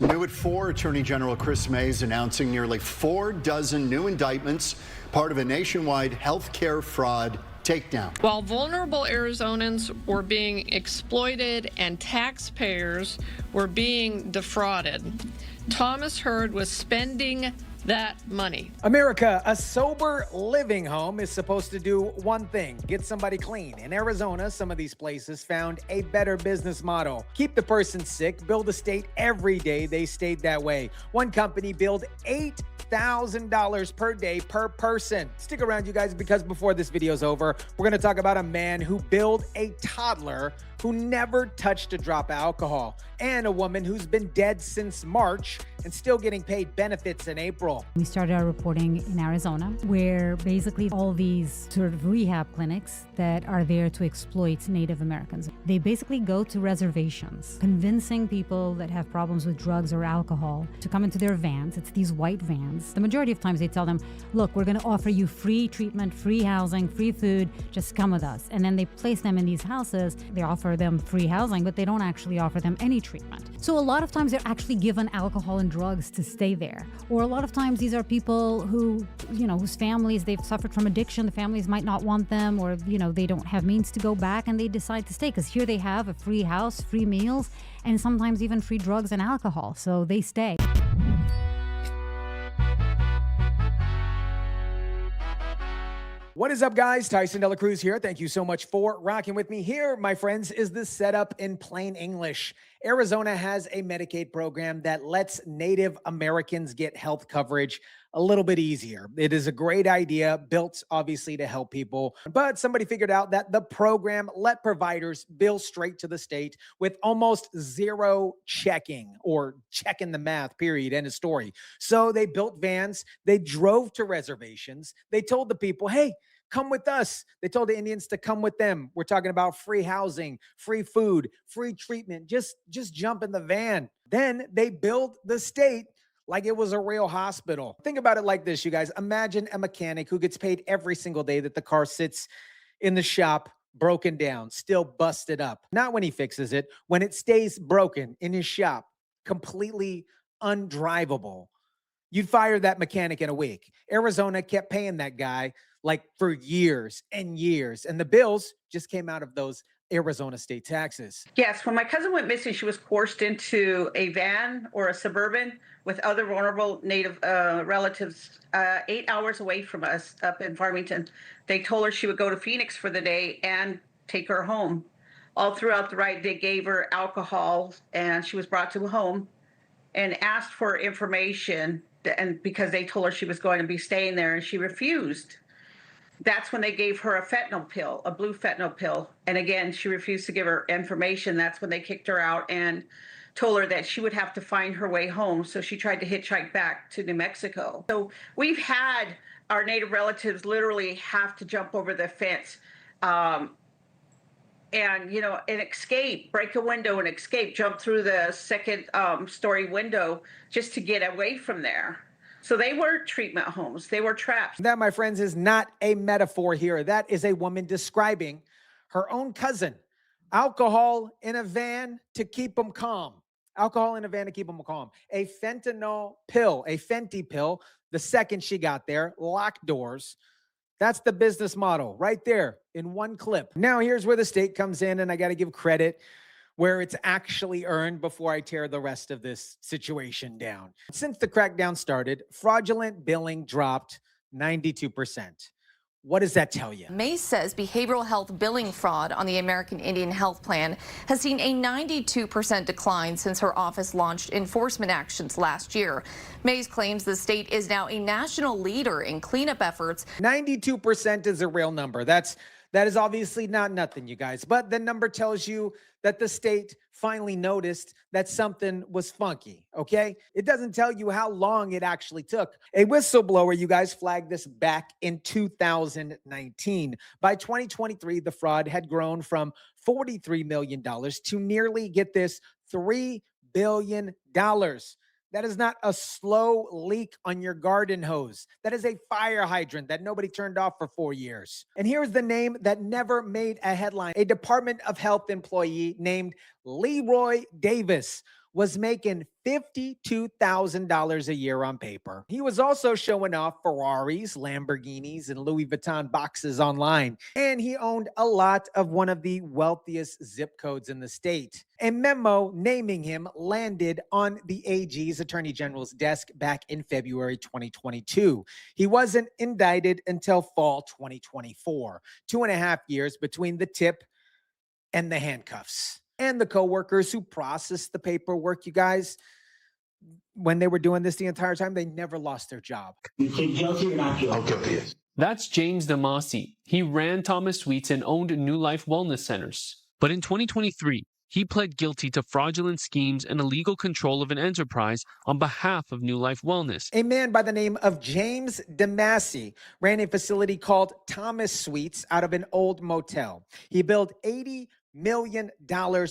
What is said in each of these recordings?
New at 4, Attorney General Kris Mayes announcing nearly 4 dozen new indictments, part of a nationwide health care fraud takedown. While vulnerable Arizonans were being exploited and taxpayers were being defrauded, Thomas Hurd was spending that money. America, a sober living home is supposed to do one thing: get somebody clean. In Arizona, some of these places found a better business model. Keep the person sick, build a state every day. They stayed that way. One company billed $8,000 per day per person. Stick around, you guys, because before this video's over, we're going to talk about a man who billed a toddler who never touched a drop of alcohol, and a woman who's been dead since March and still getting paid benefits in April. We started our reporting in Arizona, where basically all these sort of rehab clinics that are there to exploit Native Americans. They basically go to reservations, convincing people that have problems with drugs or alcohol to come into their vans. It's these white vans. The majority of times they tell them, look, we're going to offer you free treatment, free housing, free food, just come with us. And then they place them in these houses. They offer them free housing, but they don't actually offer them any treatment. So a lot of times they're actually given alcohol and drugs to stay there. Or a lot of times these are people who, whose families, they've suffered from addiction. The families might not want them, or, they don't have means to go back, and they decide to stay because here they have a free house, free meals, and sometimes even free drugs and alcohol. So they stay. What is up, guys? Tyson DeLaCruz here. Thank you so much for rocking with me. Here, my friends, is the setup in plain English. Arizona has a Medicaid program that lets Native Americans get health coverage a little bit easier. It is a great idea, built obviously to help people, but somebody figured out that the program let providers bill straight to the state with almost zero checking or checking the math, period, end of story. So they built vans, they drove to reservations, they told the people, hey, come with us. They told the Indians to come with them. We're talking about free housing, free food, free treatment. Just jump in the van. Then they built the state like it was a real hospital. Think about it like this, you guys. Imagine a mechanic who gets paid every single day that the car sits in the shop, broken down, still busted up. Not when he fixes it, when it stays broken in his shop, completely undrivable. You'd fire that mechanic in a week. Arizona kept paying that guy like for years and years. And the bills just came out of those Arizona state taxes. Yes, when my cousin went missing, she was coerced into a van or a Suburban with other vulnerable Native relatives 8 hours away from us up in Farmington. They told her she would go to Phoenix for the day and take her home. All throughout the ride, they gave her alcohol, and she was brought to a home and asked for information, and because they told her she was going to be staying there, and she refused. That's when they gave her a fentanyl pill, a blue fentanyl pill. And again, she refused to give her information. That's when they kicked her out and told her that she would have to find her way home. So she tried to hitchhike back to New Mexico. So we've had our Native relatives literally have to jump over the fence and escape, break a window and escape, jump through the second story window just to get away from there. So they were treatment homes. They were traps. That, my friends, is not a metaphor here. That is a woman describing her own cousin. Alcohol in a van to keep them calm. Alcohol in a van to keep them calm. A fentanyl pill, a Fenty pill, the second she got there, locked doors. That's the business model right there in one clip. Now, here's where the state comes in, and I got to give credit where it's actually earned before I tear the rest of this situation down. Since the crackdown started, fraudulent billing dropped 92%. What does that tell you? Mayes says behavioral health billing fraud on the American Indian Health Plan has seen a 92% decline since her office launched enforcement actions last year. Mayes claims the state is now a national leader in cleanup efforts. 92% is a real number. That is obviously not nothing, you guys. But the number tells you that the state finally noticed that something was funky, okay? It doesn't tell you how long it actually took. A whistleblower, you guys, flagged this back in 2019. By 2023, the fraud had grown from $43 million to nearly, get this, $3 billion. That is not a slow leak on your garden hose. That is a fire hydrant that nobody turned off for 4 years. And here's the name that never made a headline. A Department of Health employee named Leroy Davis was making $52,000 a year on paper. He was also showing off Ferraris, Lamborghinis, and Louis Vuitton boxes online. And he owned a lot of one of the wealthiest zip codes in the state. A memo naming him landed on the AG's Attorney General's desk back in February 2022. He wasn't indicted until fall 2024. 2.5 years between the tip and the handcuffs. And the coworkers who processed the paperwork, you guys, when they were doing this the entire time, they never lost their job. You plead guilty or not guilty? Guilty. That's James DeMasi. He ran Thomas Sweets and owned New Life Wellness Centers. But in 2023, he pled guilty to fraudulent schemes and illegal control of an enterprise on behalf of New Life Wellness. A man by the name of James DeMasi ran a facility called Thomas Suites out of an old motel. He billed $80 million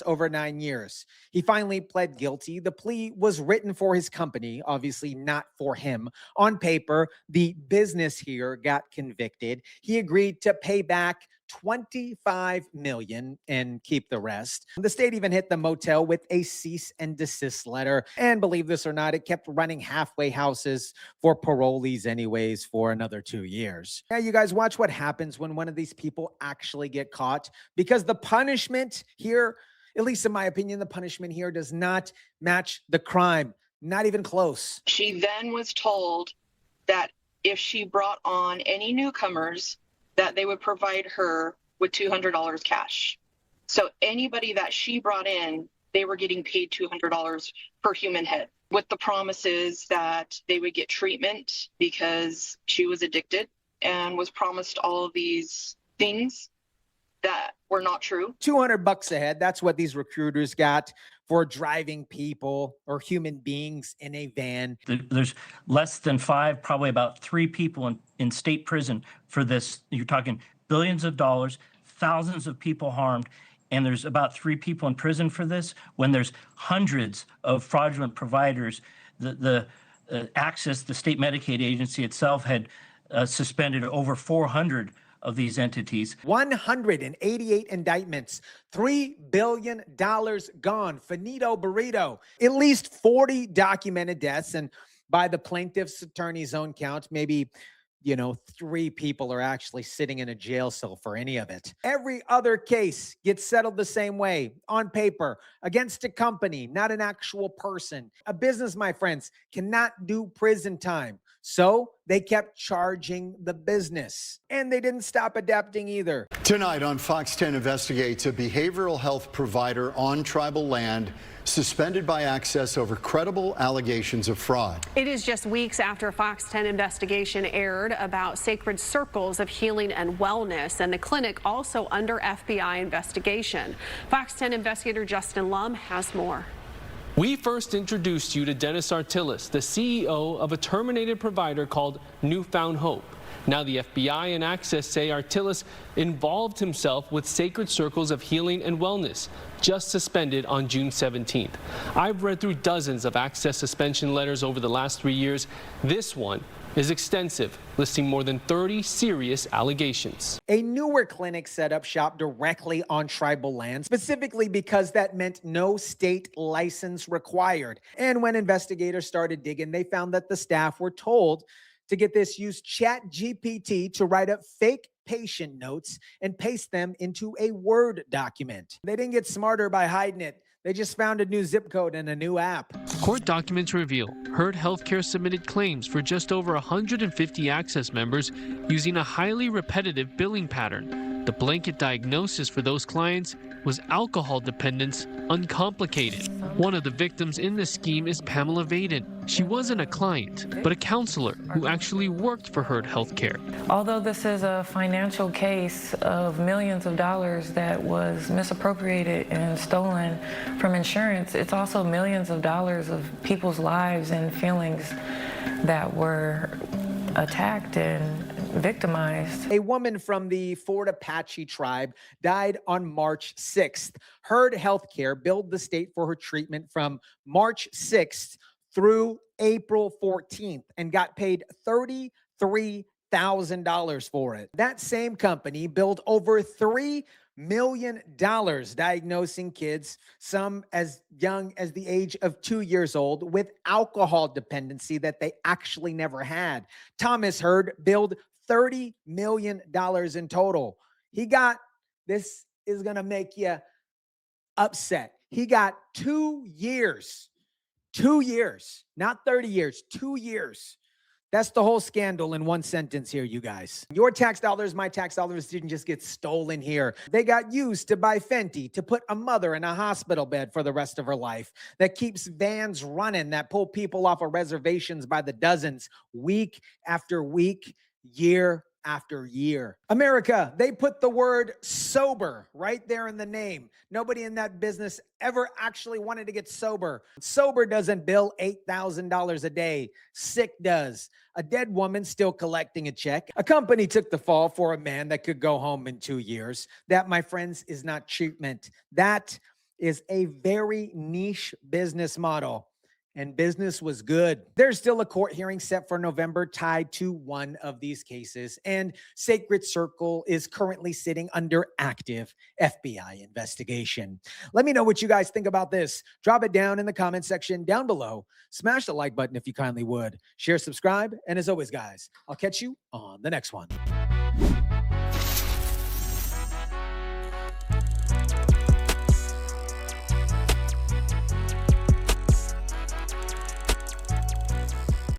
over 9 years. He finally pled guilty. The plea was written for his company, obviously not for him. On paper, the business here got convicted. He agreed to pay back $25 million and keep the rest. The state even hit the motel with a cease and desist letter. And believe this or not, it kept running halfway houses for parolees anyways for another 2 years. Now, you guys, watch what happens when one of these people actually get caught, because the punishment here, at least in my opinion, the punishment here does not match the crime. Not even close. She then was told that if she brought on any newcomers, that they would provide her with $200 cash. So anybody that she brought in, they were getting paid $200 per human head, with the promises that they would get treatment because she was addicted, and was promised all of these things that were not true. $200 a head. That's what these recruiters got for driving people or human beings in a van. There's less than 5, probably about 3 people in state prison for this. You're talking billions of dollars, thousands of people harmed, and there's about 3 people in prison for this, when there's hundreds of fraudulent providers. The Access, the state Medicaid agency itself, had suspended over 400 of these entities. 188 indictments, $3 billion gone, finito burrito, at least 40 documented deaths. And by the plaintiff's attorney's own count, maybe, 3 people are actually sitting in a jail cell for any of it. Every other case gets settled the same way, on paper, against a company, not an actual person. A business, my friends, cannot do prison time. So they kept charging the business, and they didn't stop adapting either. Tonight on Fox 10 Investigates, a behavioral health provider on tribal land suspended by Access over credible allegations of fraud. It is just weeks after a Fox 10 investigation aired about Sacred Circles of Healing and Wellness, and the clinic also under FBI investigation. Fox 10 investigator Justin Lum has more. We first introduced you to Dennis Artilis, the CEO of a terminated provider called Newfound Hope. Now the FBI and Access say Artilis involved himself with Sacred Circles of Healing and Wellness, just suspended on June 17th. I've read through dozens of Access suspension letters over the last 3 years. This one is extensive, listing more than 30 serious allegations. A newer clinic set up shop directly on tribal land, specifically because that meant no state license required. And when investigators started digging, they found that the staff were told to get this, use ChatGPT to write up fake patient notes and paste them into a Word document. They didn't get smarter by hiding it. They just found a new zip code and a new app. Court documents reveal Herd Healthcare submitted claims for just over 150 Access members using a highly repetitive billing pattern. The blanket diagnosis for those clients was alcohol dependence uncomplicated. One of the victims in this scheme is Pamela Vaden. She wasn't a client, but a counselor who actually worked for Herd Healthcare. Although this is a financial case of millions of dollars that was misappropriated and stolen from insurance, it's also millions of dollars of people's lives and feelings that were attacked and victimized. A woman from the Fort Apache tribe died on March 6th. Herd Healthcare billed the state for her treatment from March 6th through April 14th and got paid $33,000 for it. That same company billed over $3 million diagnosing kids, some as young as the age of 2 years old, with alcohol dependency that they actually never had. Thomas Hurd billed $30 million in total. He got, this is going to make you upset. He got 2 years, not 30 years, 2 years. That's the whole scandal in one sentence here, you guys. Your tax dollars, my tax dollars didn't just get stolen here. They got used to buy Fenty, to put a mother in a hospital bed for the rest of her life, that keeps vans running, that pull people off of reservations by the dozens, week after week, year after year. America, they put the word sober right there in the name. Nobody in that business ever actually wanted to get sober. Sober doesn't bill $8,000 a day. Sick does. A dead woman still collecting a check. A company took the fall for a man that could go home in 2 years. That, my friends, is not treatment. That is a very niche business model. And business was good. There's still a court hearing set for November tied to one of these cases, and Sacred Circle is currently sitting under active FBI investigation. Let me know what you guys think about this. Drop it down in the comment section down below. Smash the like button if you kindly would. Share, subscribe, and as always, guys, I'll catch you on the next one.